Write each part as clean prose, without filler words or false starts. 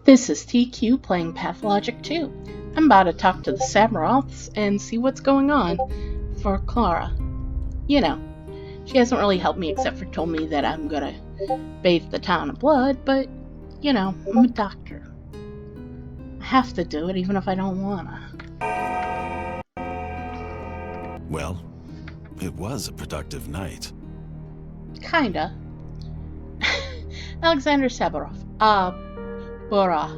This is TQ playing Pathologic 2. I'm about to talk to the Samuroths and see what's going on for Clara. You know, she hasn't really helped me except for told me that I'm gonna bathe the town in blood, but, you know, I'm a doctor. I have to do it even if I don't wanna. Well, it was a productive night. Kinda. Alexander Saburov. Burakh,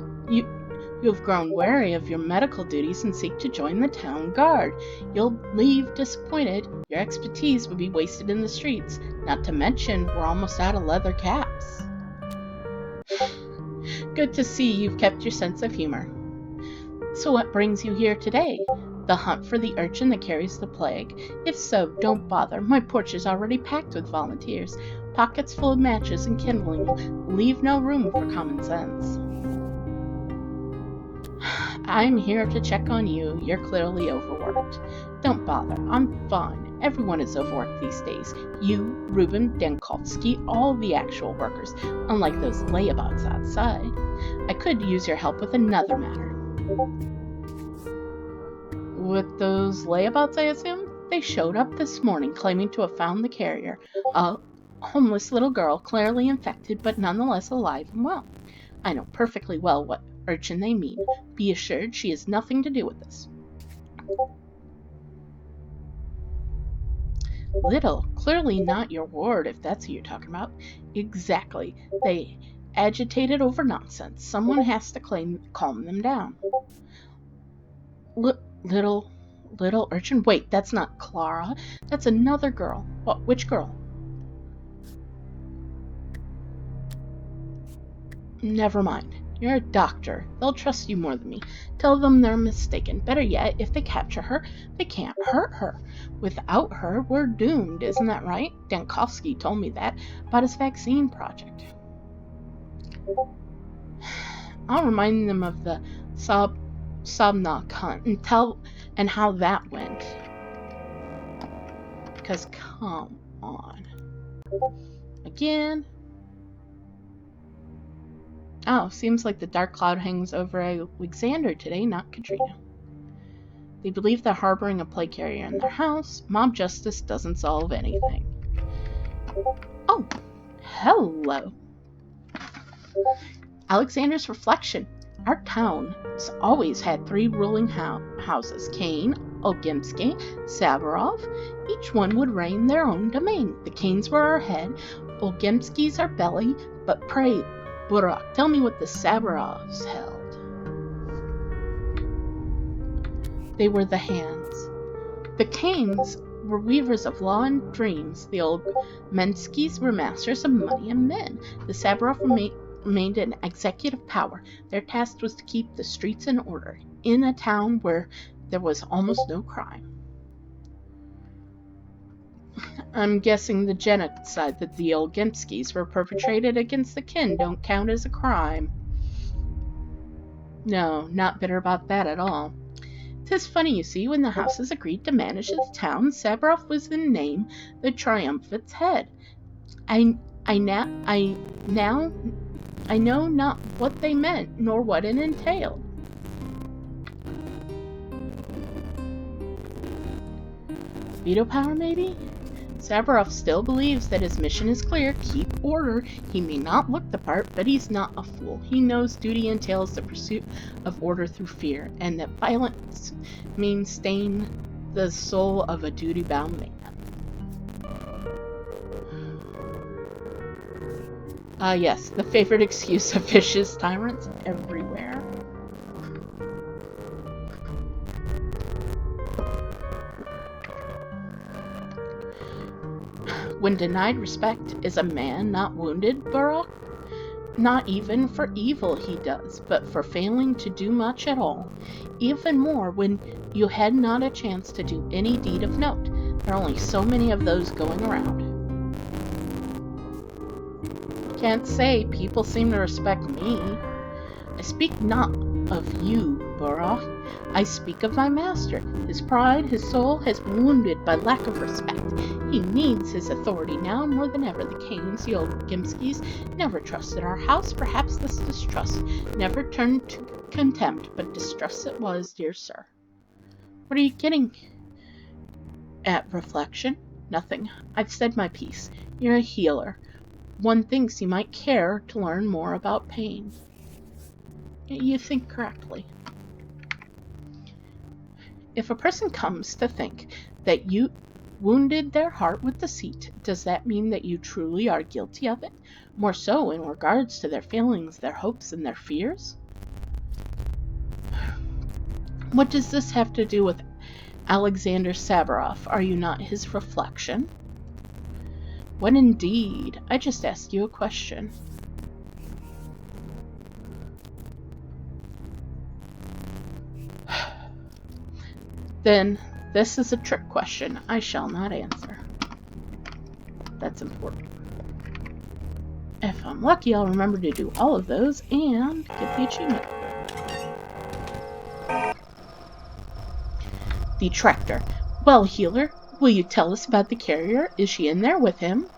you've grown wary of your medical duties and seek to join the town guard. You'll leave disappointed. Your expertise would be wasted in the streets. Not to mention, we're almost out of leather caps. Good to see you've kept your sense of humor. So what brings you here today? The hunt for the urchin that carries the plague? If so, don't bother. My porch is already packed with volunteers. Pockets full of matches and kindling. Leave no room for common sense. I'm here to check on you. You're clearly overworked. Don't bother. I'm fine. Everyone is overworked these days. You, Ruben, Denkovsky, all the actual workers, unlike those layabouts outside. I could use your help with another matter. With those layabouts, I assume? They showed up this morning claiming to have found the carrier, a homeless little girl, clearly infected but nonetheless alive and well. I know perfectly well what urchin they mean. Be assured she has nothing to do with this. Little, clearly not your ward if that's who you're talking about. Exactly. They agitated over nonsense. Someone has to calm them down. Little urchin? Wait, that's not Clara. That's another girl. What? Which girl? Never mind. You're a doctor. They'll trust you more than me. Tell them they're mistaken. Better yet, if they capture her, they can't hurt her. Without her, we're doomed. Isn't that right? Denkovsky told me that about his vaccine project. I'll remind them of the Sobnok hunt and how that went. Because come on. Again. Oh, seems like the dark cloud hangs over Alexander today, not Katrina. They believe they're harboring a plague carrier in their house. Mob justice doesn't solve anything. Oh, hello. Alexander's reflection. Our town has always had three ruling houses. Kane, Olgimsky, Saburov. Each one would reign their own domain. The Kanes were our head, Olgimskys our belly, but pray, Burakh, tell me what the Saburovs held. They were the hands. The Kanes were weavers of law and dreams. The Olgimskys were masters of money and men. The Saburov remained in executive power. Their task was to keep the streets in order, in a town where there was almost no crime. I'm guessing the genocide that the Olgimskys were perpetrated against the kin don't count as a crime. No, not bitter about that at all. 'Tis funny, you see, when the houses agreed to manage the town, Saburov was in name the triumphant's head. I know not what they meant, nor what it entailed. Veto power, maybe? Saburov still believes that his mission is clear, keep order. He may not look the part, but he's not a fool. He knows duty entails the pursuit of order through fear, and that violence means staining the soul of a duty-bound man. Yes, the favorite excuse of vicious tyrants everywhere. When denied respect, is a man not wounded, Burakh? Not even for evil he does, but for failing to do much at all. Even more when you had not a chance to do any deed of note. There are only so many of those going around. Can't say people seem to respect me. I speak not of you, Burakh. I speak of my master. His pride, his soul has been wounded by lack of respect. He needs his authority now more than ever. The Kanes, the old Gimskis, never trusted our house. Perhaps this distrust never turned to contempt, but distrust it was, dear sir. What are you getting at, Reflection? Nothing. I've said my piece. You're a healer. One thinks you might care to learn more about pain. You think correctly. If a person comes to think that you wounded their heart with deceit, does that mean that you truly are guilty of it? More so in regards to their feelings, their hopes, and their fears? What does this have to do with Alexander Sabaroff? Are you not his reflection? What indeed? I just asked you a question. Then this is a trick question I shall not answer. That's important. If I'm lucky, I'll remember to do all of those and get the achievement. Detractor. Well, healer, will you tell us about the carrier? Is she in there with him?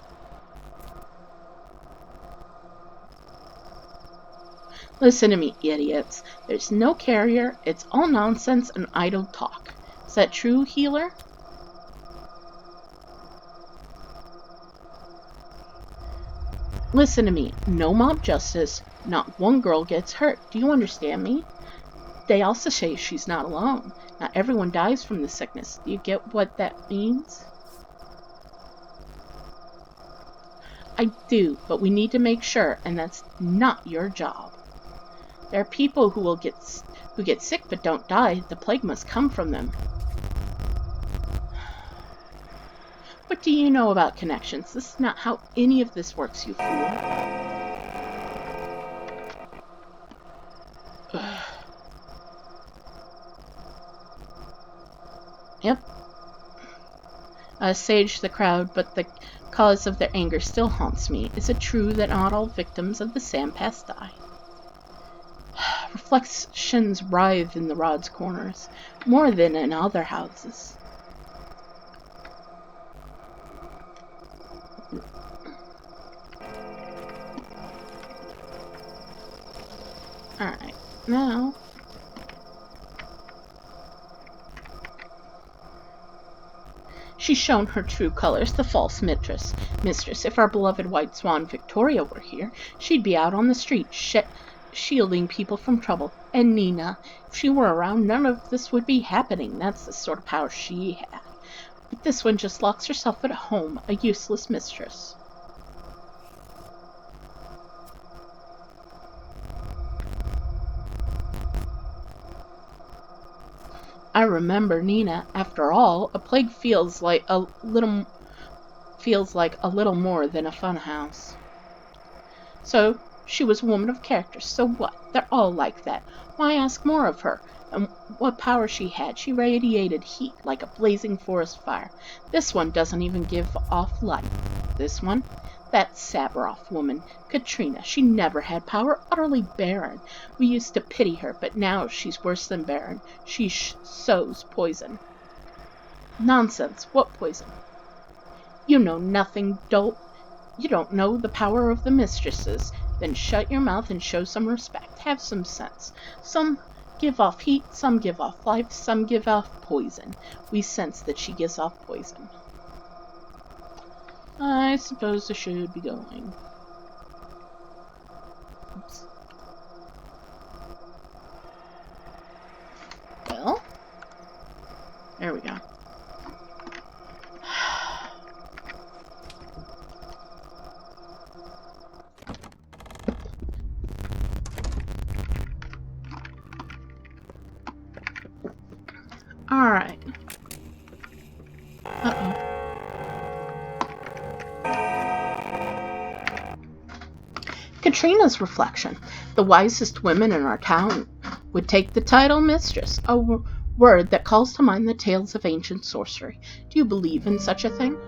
Listen to me, idiots. There's no carrier. It's all nonsense and idle talk. Is that true, healer? Listen to me. No mob justice. Not one girl gets hurt. Do you understand me? They also say she's not alone. Not everyone dies from the sickness. Do you get what that means? I do, but we need to make sure, and that's not your job. There are people who get sick but don't die. The plague must come from them. What do you know about connections? This is not how any of this works, you fool. Yep. Sage the crowd, but the cause of their anger still haunts me. Is it true that not all victims of the sandpass die? Reflections writhe in the rod's corners, more than in other houses. Alright, now... She's shown her true colors, the false mistress. If our beloved white swan Victoria were here, she'd be out on the street, shielding people from trouble. And Nina, if she were around, none of this would be happening. That's the sort of power she had. But this one just locks herself at home, a useless mistress. I remember Nina. After all, a plague feels like a little more than a fun house. So she was a woman of character. So what? They're all like that. Why ask more of her? And what power she had? She radiated heat like a blazing forest fire. This one doesn't even give off light. This one? That Sabaroff woman, Katrina, she never had power, utterly barren. We used to pity her, but now she's worse than barren. She sows poison. Nonsense. What poison? You know nothing, dolt. You don't know the power of the mistresses. Then shut your mouth and show some respect. Have some sense. Some give off heat, some give off life, some give off poison. We sense that she gives off poison. I suppose I should be going. Oops. Well, there we go. All right. Uh-oh. Katrina's reflection. The wisest women in our town would take the title mistress, a word that calls to mind the tales of ancient sorcery. Do you believe in such a thing?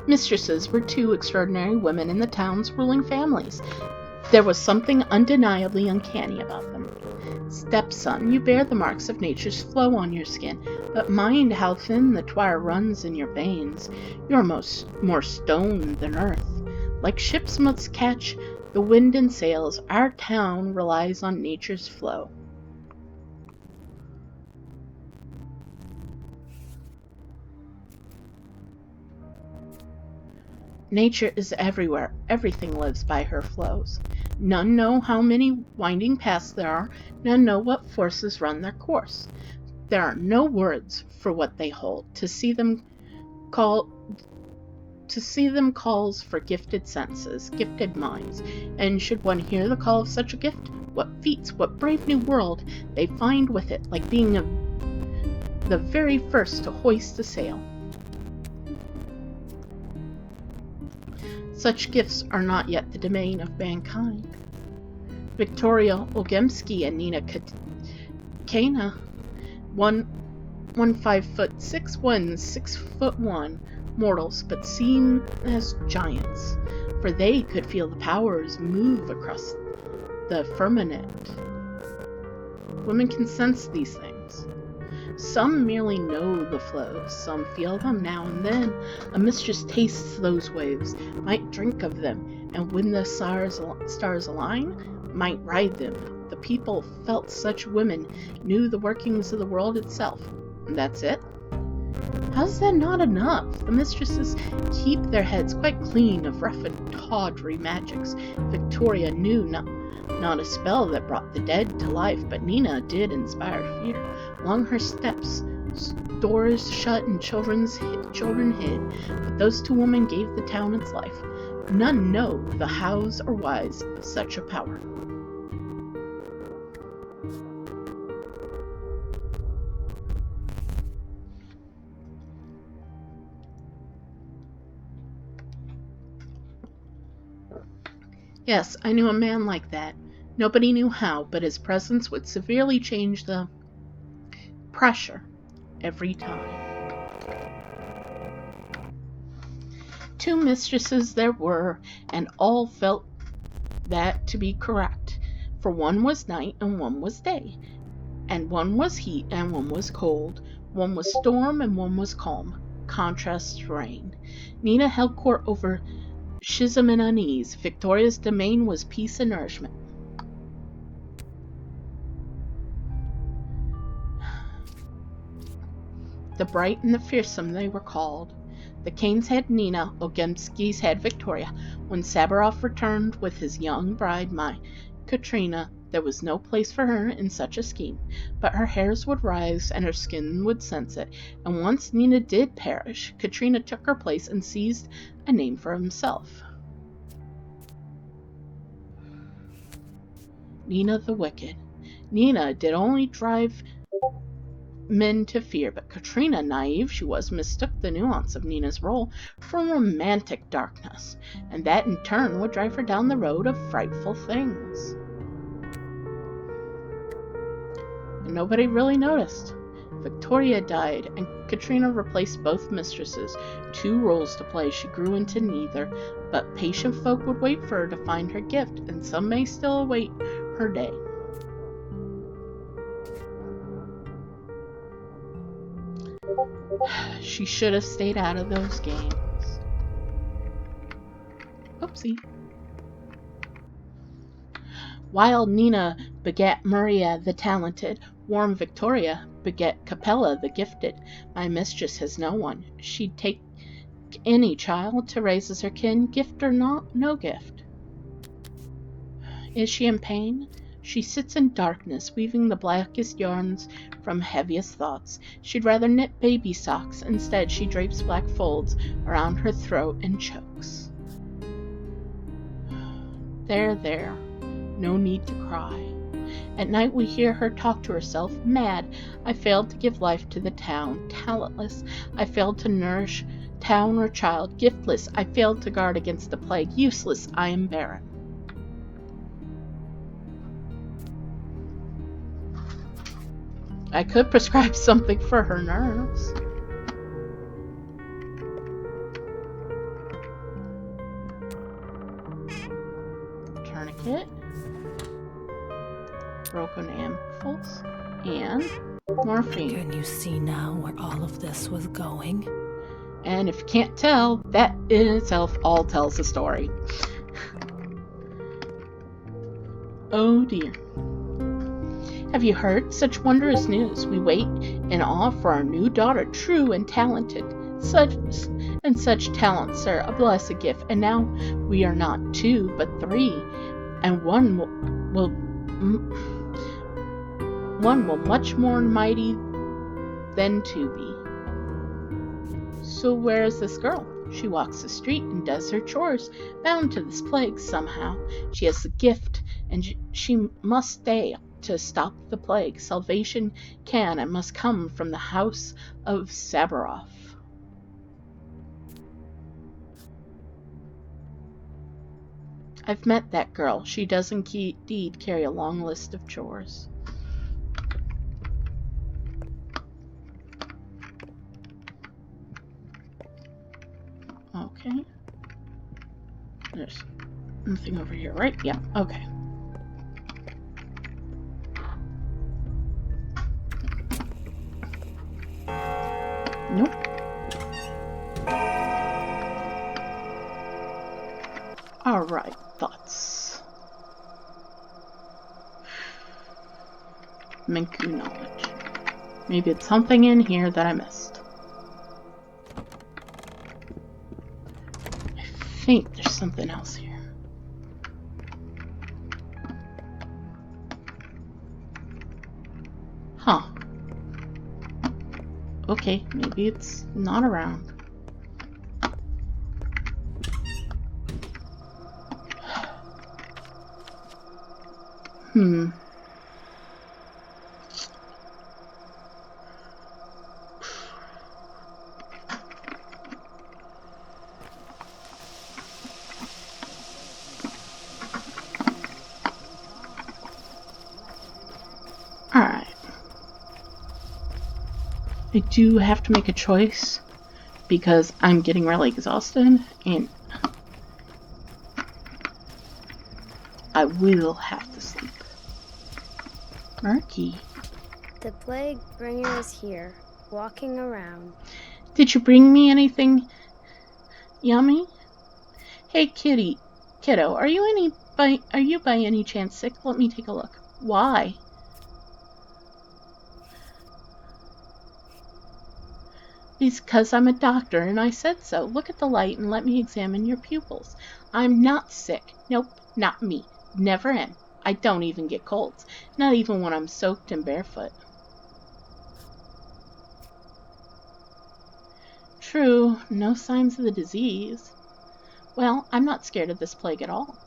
Mistresses were two extraordinary women in the town's ruling families. There was something undeniably uncanny about them. Stepson, you bear the marks of nature's flow on your skin, but mind how thin the twire runs in your veins. You're more stone than earth. Like ships must catch the wind and sails, our town relies on nature's flow. Nature is everywhere. Everything lives by her flows. None know how many winding paths there are. None know what forces run their course. There are no words for what they hold. To see them calls for gifted senses, gifted minds. And should one hear the call of such a gift, what feats, what brave new world they find with it, like being the very first to hoist a sail. Such gifts are not yet the domain of mankind. Victoria Ogemski and Nina Kana, one 5'6", one 6'1", mortals, but seem as giants, for they could feel the powers move across the firmament. Women can sense these things. Some merely know the flows, some feel them now and then. A mistress tastes those waves, might drink of them, and when the stars align, might ride them. The people felt such women knew the workings of the world itself. And that's it? How's that not enough? The mistresses keep their heads quite clean of rough and tawdry magics. Victoria knew not a spell that brought the dead to life, but Nina did inspire fear. Along her steps, doors shut and children hid, but those two women gave the town its life. None know the hows or whys of such a power. Yes, I knew a man like that. Nobody knew how, but his presence would severely change the pressure every time. Two mistresses there were, and all felt that to be correct, for one was night and one was day, and one was heat and one was cold, one was storm and one was calm. Contrasts reign. Nina held court over schism and unease. Victoria's domain was peace and nourishment. The bright and the fearsome they were called. The Kanes had Nina, Ogemski's had Victoria. When Sabaroff returned with his young bride, my Katrina, there was no place for her in such a scheme, but her hairs would rise and her skin would sense it, and once Nina did perish, Katrina took her place and seized a name for himself. Nina the Wicked. Nina did only drive men to fear, but Katrina, naive she was, mistook the nuance of Nina's role for romantic darkness, and that in turn would drive her down the road of frightful things. And nobody really noticed. Victoria died, and Katrina replaced both mistresses. Two roles to play, she grew into neither, but patient folk would wait for her to find her gift, and some may still await her day. She should have stayed out of those games. Oopsie. Wild Nina begat Maria the talented. Warm Victoria beget Capella the gifted. My mistress has no one. She'd take any child to raise as her kin, gift or not, no gift. Is she in pain? She sits in darkness, weaving the blackest yarns from heaviest thoughts. She'd rather knit baby socks. Instead, she drapes black folds around her throat and chokes. There. No need to cry. At night we hear her talk to herself, mad. I failed to give life to the town, talentless. I failed to nourish town or child, giftless. I failed to guard against the plague, useless. I am barren. I could prescribe something for her nerves. Tourniquet. broken ampoules, and morphine. Can you see now where all of this was going? And if you can't tell, that in itself all tells a story. Oh dear. Have you heard? Such wondrous news. We wait in awe for our new daughter, true and talented. Such talent, sir, a blessed gift. And now we are not 2, but 3, and one will much more mighty than 2 be. So where is this girl? She walks the street and does her chores, bound to this plague somehow. She has the gift, and she must stay to stop the plague. Salvation can and must come from the house of Sabaroth. I've met that girl. She does indeed carry a long list of chores. Okay. There's nothing over here, right? Yeah, okay. Nope. Alright, thoughts. Minku knowledge. Maybe it's something in here that I missed. I think there's something else here. Huh. Okay, maybe it's not around. Alright. I do have to make a choice because I'm getting really exhausted and I will have to sleep. Murky. The plague bringer is here, walking around. Did you bring me anything yummy? Hey kiddo, are you by any chance sick? Let me take a look. Why? Because I'm a doctor and I said so. Look at the light and let me examine your pupils. I'm not sick. Nope, not me. Never am. I don't even get colds. Not even when I'm soaked and barefoot. True, no signs of the disease. Well, I'm not scared of this plague at all.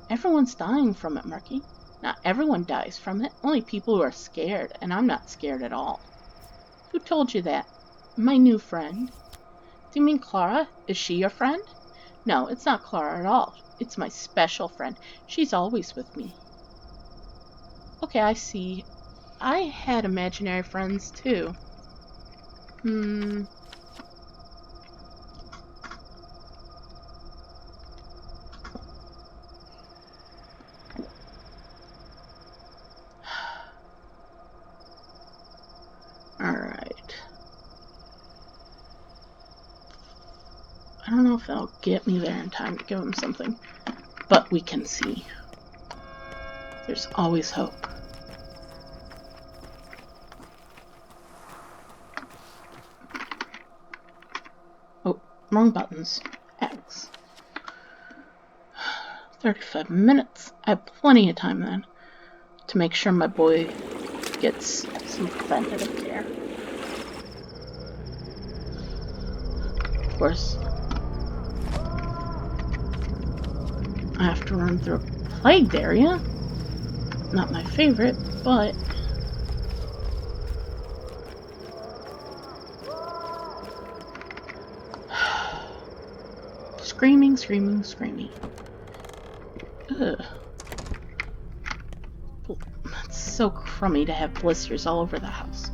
Everyone's dying from it, Murky. Not everyone dies from it. Only people who are scared, and I'm not scared at all. Who told you that? My new friend. Do you mean Clara? Is she your friend? No, it's not Clara at all. It's my special friend. She's always with me. Okay, I see. I had imaginary friends too. Alright. I don't know if that'll get me there in time to give him something, but we can see. There's always hope. Oh, wrong buttons. X. 35 minutes. I have plenty of time then to make sure my boy gets some preventative care. Of course, I have to run through a plagued area. Not my favorite, but screaming, screaming, screaming. Ugh. It's so crummy to have blisters all over the house.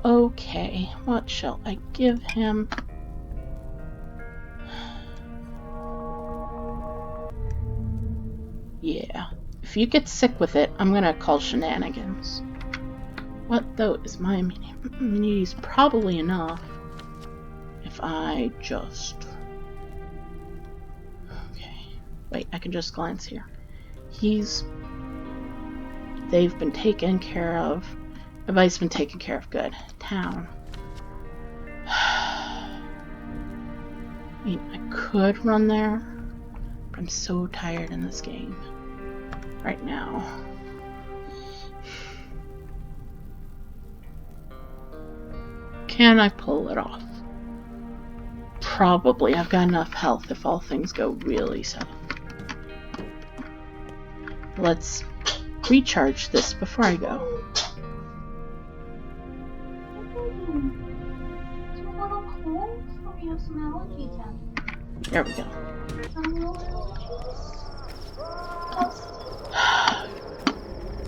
Okay, what shall I give him? Yeah, If you get sick with it, I'm gonna call shenanigans. What, though, is my immunity is probably enough if I just... Okay. Wait, I can just glance here. They've been taken care of. Everybody's been taken care of. Good. Town. I mean, I could run there, but I'm so tired in this game right now. Can I pull it off? Probably. I've got enough health if all things go really south. Let's recharge this before I go. There we go.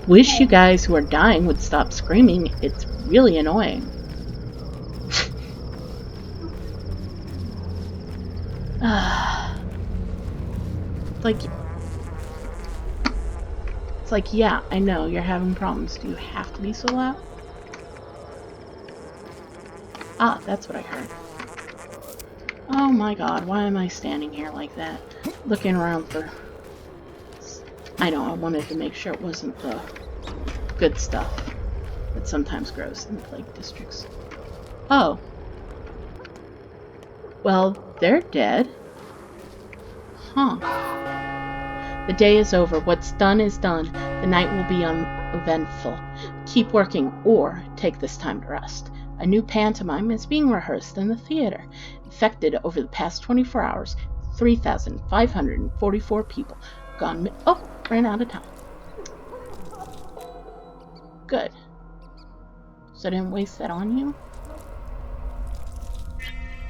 Wish you guys who are dying would stop screaming. It's really annoying. It's like, yeah, I know, you're having problems. Do you have to be so loud? Ah, that's what I heard. Oh my god, why am I standing here like that? Looking around for... I know, I wanted to make sure it wasn't the good stuff that sometimes grows in the plague districts. Oh. Well, they're dead. Huh. The day is over. What's done is done. The night will be uneventful. Keep working, or take this time to rest. A new pantomime is being rehearsed in the theater. Infected over the past 24 hours, 3,544 people. Gone oh, ran out of time. Good. So I didn't waste that on you?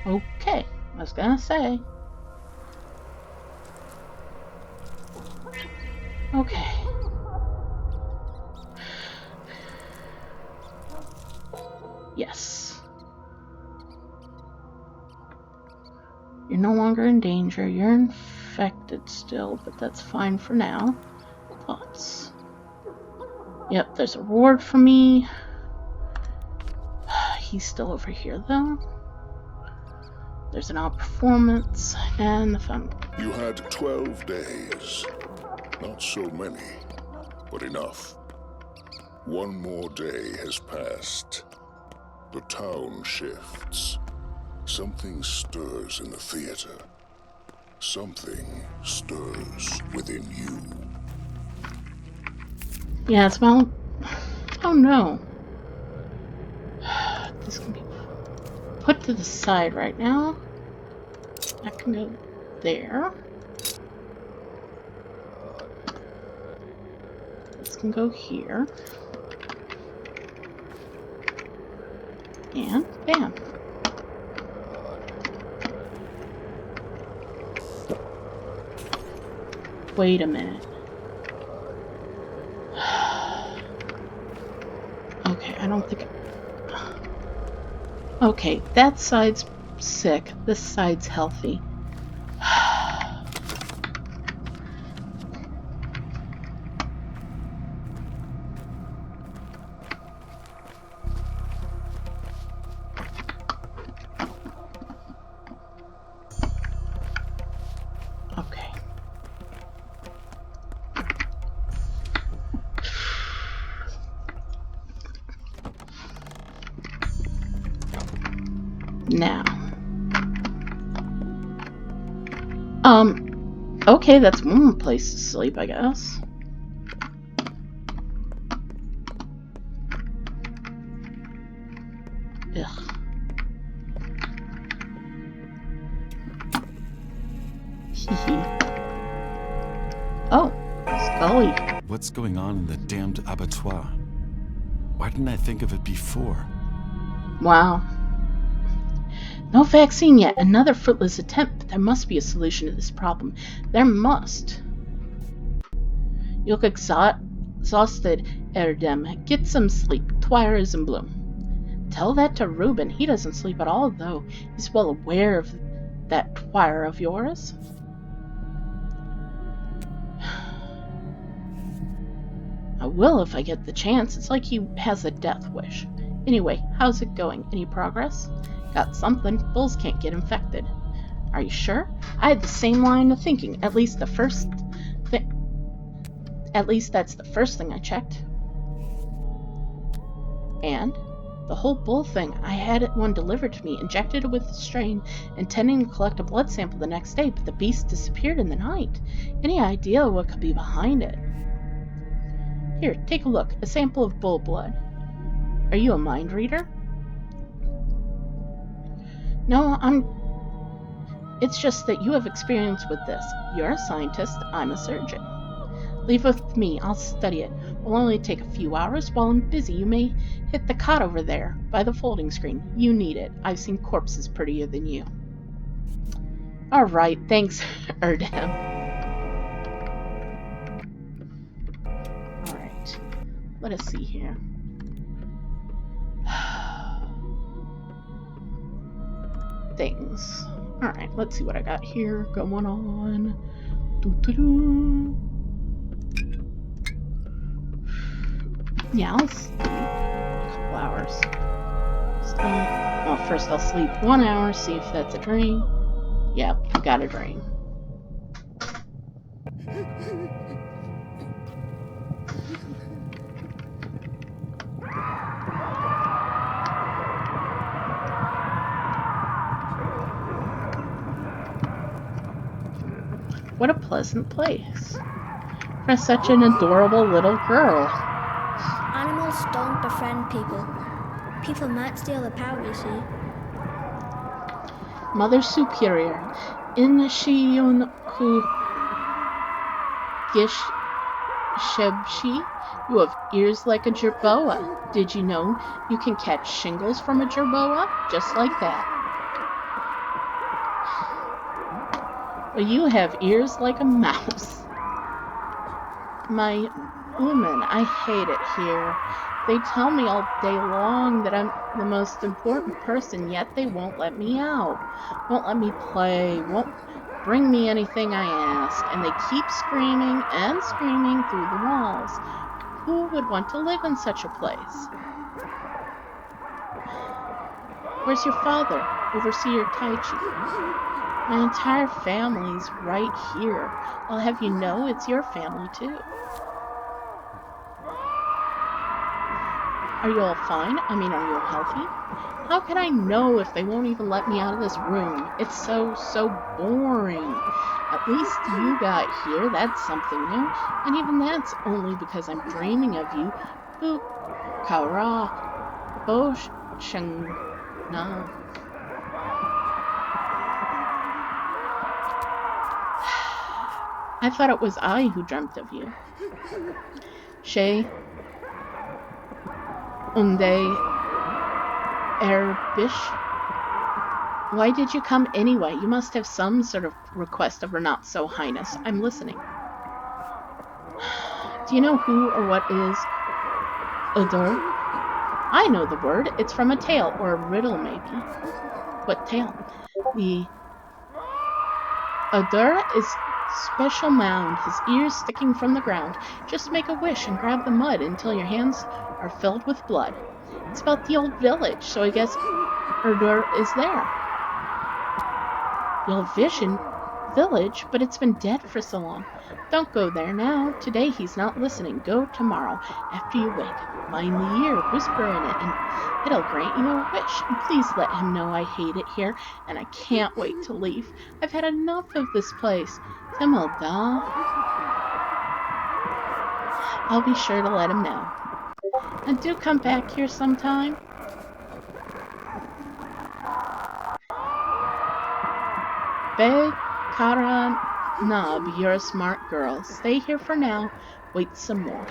Okay, I was gonna say. Okay. Yes. You're no longer in danger. You're infected still, but that's fine for now. Thoughts. Yep, there's a reward for me. He's still over here, though. There's an outperformance and the fun. You had 12 days. Not so many, but enough. One more day has passed. The town shifts. Something stirs in the theater. Something stirs within you. Yeah, it's well... Oh no. This can be put to the side right now. That can go there. This can go here. And bam. Wait a minute. Okay, I don't think... Okay, that side's sick. This side's healthy. Okay. Now. Okay, that's one place to sleep, I guess. Ugh. Oh, Scully. What's going on in the damned abattoir? Why didn't I think of it before? Wow. No vaccine yet. Another fruitless attempt, but there must be a solution to this problem. There must. You look exhausted, Erdem. Get some sleep. Twire is in bloom. Tell that to Reuben. He doesn't sleep at all, though. He's well aware of that Twire of yours. I will if I get the chance. It's like he has a death wish. Anyway, how's it going? Any progress? Got something. Bulls can't get infected. Are you sure? I had the same line of thinking. At least that's the first thing I checked. And the whole bull thing, I had one delivered to me, injected it with the strain, intending to collect a blood sample the next day, but the beast disappeared in the night. Any idea what could be behind it? Here, take a look. A sample of bull blood. Are you a mind reader? No, It's just that you have experience with this. You're a scientist, I'm a surgeon. Leave it with me, I'll study it. It'll only take a few hours. While I'm busy, you may hit the cot over there, by the folding screen. You need it. I've seen corpses prettier than you. Alright, thanks, Erdem. Alright, let us see here. Things. Alright, let's see what I got here going on. Doo-doo-doo. Yeah, I'll sleep a couple hours. Well, first I'll sleep 1 hour, see if that's a dream. Yep, got a dream. What a pleasant place for such an adorable little girl. Animals don't befriend people. People might steal the power, you see. Mother Superior, in Shiyun Hu Gish Shebshi, you have ears like a jerboa. Did you know you can catch shingles from a jerboa? Just like that. Well, you have ears like a mouse. My woman, I hate it here. They tell me all day long that I'm the most important person, yet they won't let me out. Won't let me play, won't bring me anything I ask, and they keep screaming and screaming through the walls. Who would want to live in such a place? Where's your father, Overseer Taichi? My entire family's right here. I'll have you know it's your family too. Are you all fine? I mean, are you all healthy? How can I know if they won't even let me out of this room? It's so boring. At least you got here. That's something new. And even that's only because I'm dreaming of you. Kara Boshengna. I thought it was I who dreamt of you. Shay Unde Erbish. Why did you come anyway? You must have some sort of request of her not so highness. I'm listening. Do you know who or what is Udur? I know the word. It's from a tale, or a riddle maybe. What tale? The Udur is special mound, his ears sticking from the ground. Just make a wish and grab the mud until your hands are filled with blood. It's about the old village, so I guess Udur is there. The old village, but it's been dead for so long. Don't go there now. Today he's not listening. Go tomorrow, after you wake. Mind the ear, whisper in it, and it'll grant you a wish. And please let him know I hate it here, and I can't wait to leave. I've had enough of this place. Timelda. I'll be sure to let him know. And do come back here sometime. Karan Nab, you're a smart girl. Stay here for now. Wait some more.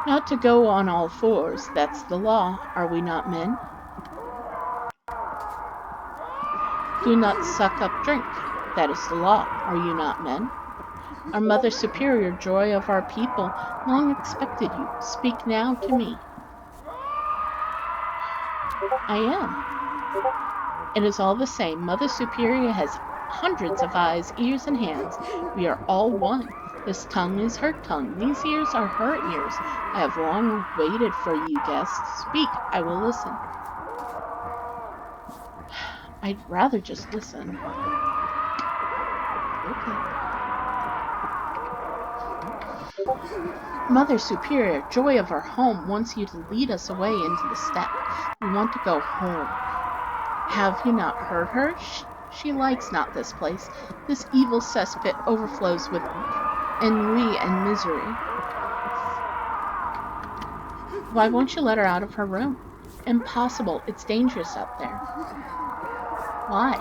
Not to go on all fours. That's the law. Are we not men? Do not suck up drink. That is the law. Are you not men? Our Mother Superior, joy of our people, long expected you. Speak now to me. I am. It is all the same. Mother Superior has hundreds of eyes, ears, and hands. We are all one. This tongue is her tongue. These ears are her ears. I have long waited for you, guests. Speak, I will listen. I'd rather just listen. Okay. Mother Superior, joy of our home, wants you to lead us away into the steppe. We want to go home. Have you not heard her? She likes not this place. This evil cesspit overflows with ennui and misery. Why won't you let her out of her room? Impossible. It's dangerous out there. Why?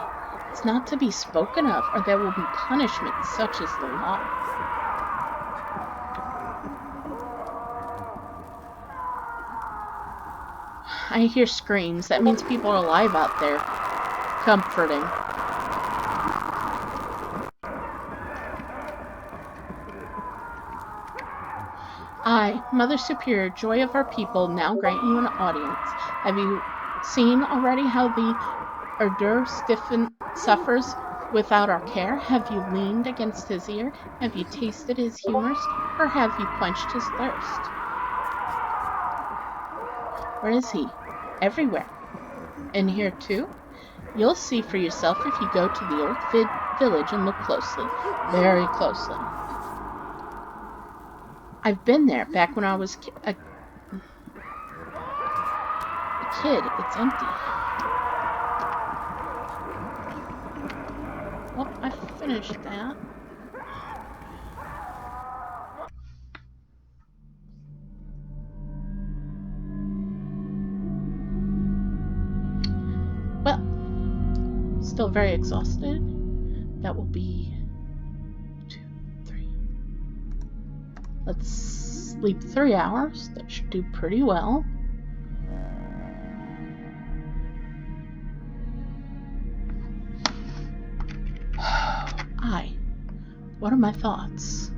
It's not to be spoken of, or there will be punishment such as the law. I hear screams. That means people are alive out there. Comforting. I, Mother Superior, joy of our people, now grant you an audience. Have you seen already how the ardor suffers without our care? Have you leaned against his ear? Have you tasted his humors? Or have you quenched his thirst? Where is he? Everywhere. In here too? You'll see for yourself if you go to the old village and look closely. Very closely. I've been there back when I was a kid. It's empty. Well, I finished that. Well, still very exhausted. That will be 2, 3. Let's sleep 3 hours. That should do pretty well. What are my thoughts?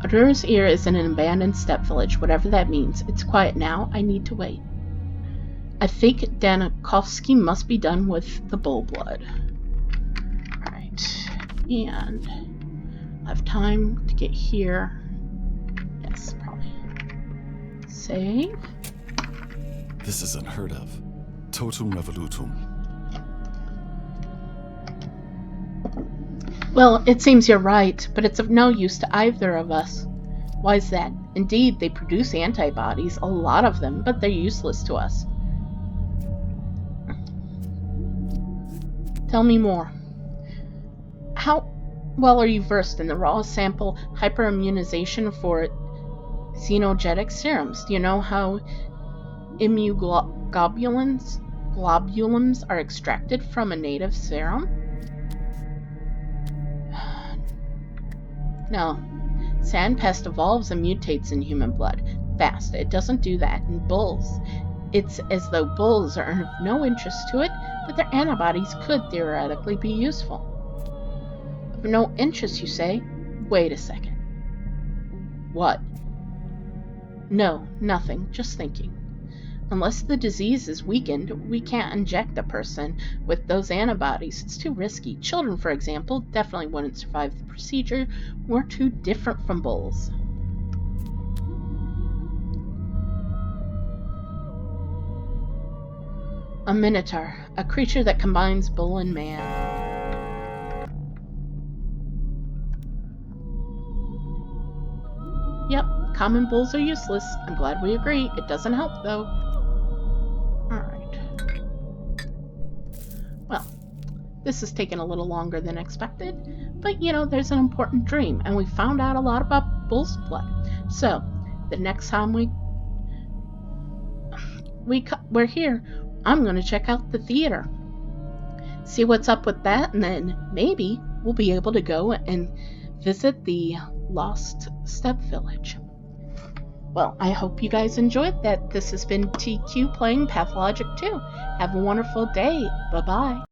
Ardur's ear is in an abandoned steppe village, whatever that means. It's quiet now. I need to wait. I think Danikovsky must be done with the bull blood. Alright. And I have time to get here. Yes, probably. Save. This is unheard of. Totum revolutum. Well, it seems you're right, but it's of no use to either of us. Why is that? Indeed, they produce antibodies, a lot of them, but they're useless to us. Tell me more. How well are you versed in the raw sample hyperimmunization for xenogenic serums? Do you know how immunoglobulins are extracted from a native serum? No. Sandpest evolves and mutates in human blood. Fast. It doesn't do that in bulls. It's as though bulls are of no interest to it, but their antibodies could theoretically be useful. Of no interest, you say? Wait a second. What? No, nothing. Just thinking. Unless the disease is weakened, we can't inject a person with those antibodies. It's too risky. Children, for example, definitely wouldn't survive the procedure. We're too different from bulls. A minotaur, a creature that combines bull and man. Yep, common bulls are useless. I'm glad we agree. It doesn't help, though. Alright. Well, this has taken a little longer than expected, but you know, there's an important dream, and we found out a lot about bull's blood. So, the next time we're here, I'm going to check out the theater. See what's up with that, and then maybe we'll be able to go and visit the Lost Steppe Village. Well, I hope you guys enjoyed that. This has been TQ playing Pathologic 2. Have a wonderful day. Bye-bye.